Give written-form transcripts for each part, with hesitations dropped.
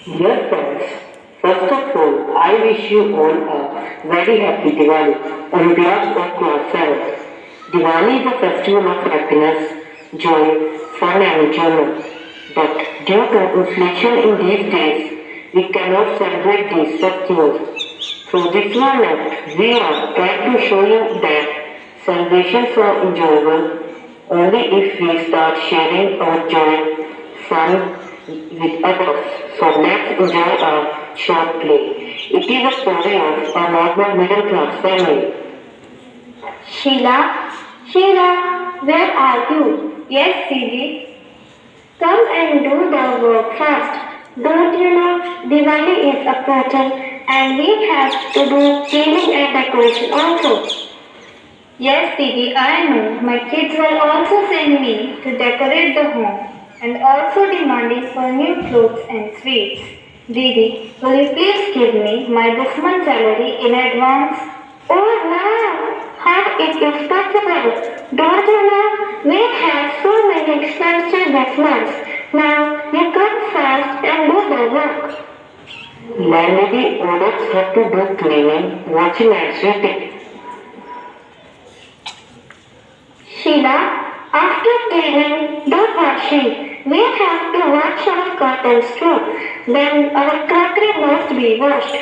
Dear friends, first of all, I wish you all a very happy Diwali on behalf of Class 7. Diwali is a festival of happiness, joy, fun and enjoyment. But due to inflation in these days, we cannot celebrate these festivals. Through this moment, we are trying to show you that celebrations are enjoyable only if we start sharing our joy, fun with others. So let's enjoy our short play. It is a story of a normal middle class family. Sheila, Sheila, where are you? Yes, Sidi. Come and do the work fast. Don't you know Diwali is approaching and we have to do cleaning and decoration also. Yes, Didi, I know. My kids will also send me to decorate the home and also demanding for new clothes and sweets. Didi, will you please give me my this month's salary in advance? Oh no! How it is possible? Don't you know we have so many expensive this month? Now you come fast and do the work. Landlady orders her to do cleaning, washing and sweeping. Sheila, after cleaning the washing, we have to wash our curtains too. Then our crockery must be washed.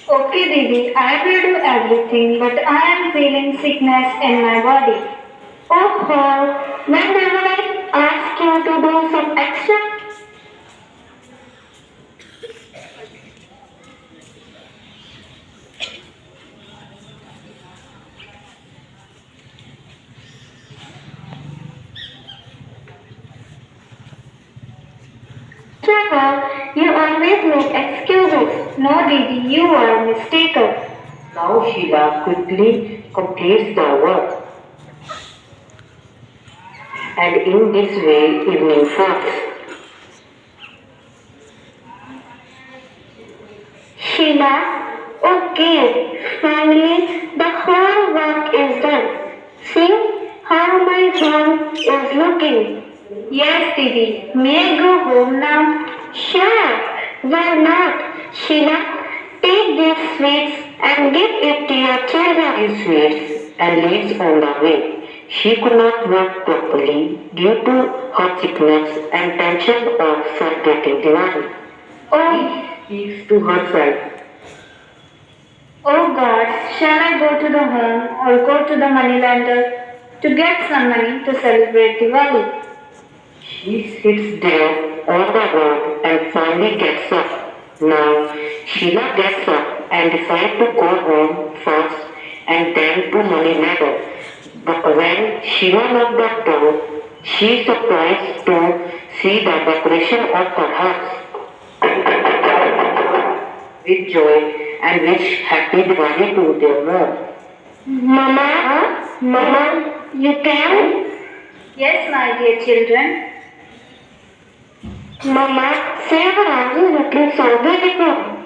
Okay, Didi, I will do everything, but I am feeling sickness in my body. Oh, when will I ask you to do some extra? Trevor, you always make excuses. No, Didi, you are mistaken. Now Sheila quickly completes the work. And in this way evening falls. Sheila, okay, finally the whole work is done. See how my room is looking. Yes, Didi. May I go home now? Sure. Why not? Sheila, take these sweets and give it to your children. He sweats and leaves on the way. She could not work properly due to her sickness and tension of celebrating Diwali. Oh, He speaks to her side. oh God, shall I go to the home or go to the money lender to get some money to celebrate Diwali? She sits there on the road and finally gets up. Now Sheila gets up and decides to go home first and then to money lender. But when Sheila knocked the door, she is surprised to see the decoration of her house. With joy and wish happy Diwali to their mom. Mama, you can? Yes, my dear children. Mama, say where are you looking so beautiful?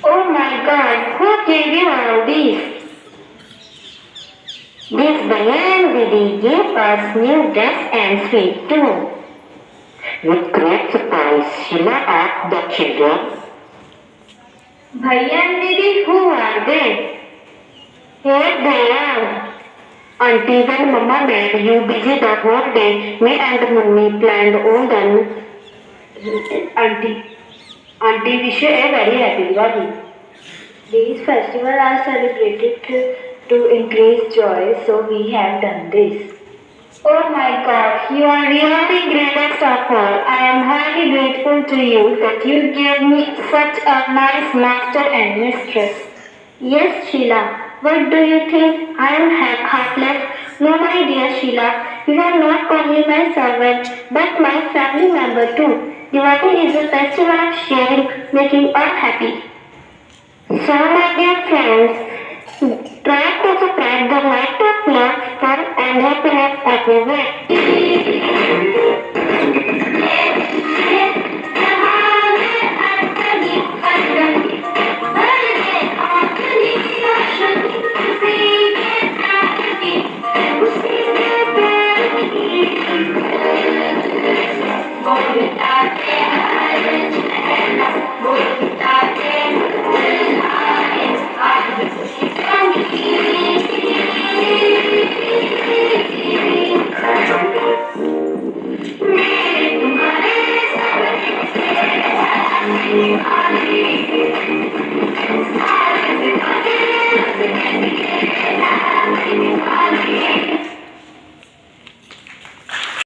Oh my God, who gave you all these? This Bayan Didi gave us new dress and sweet too. With great surprise, Sheila asked the children, Bhaiya and Didi, who are they? here they are. Auntie, when Mama made you busy the whole day, me and Mummy planned all them. Auntie, wish you a very happy Diwali. These festivals are celebrated to increase joy, so we have done this. Oh my God, you are really greatest of all. I am highly grateful to you that you gave me such a nice master and mistress. Yes, Sheila. What do you think? I am heartless? No, my dear Sheila. You are not only my servant, but my family member too. Diwali is a festival of sharing, making all happy. So, my dear friends, try to spread the light of love, fun, and happiness everywhere. Diwali.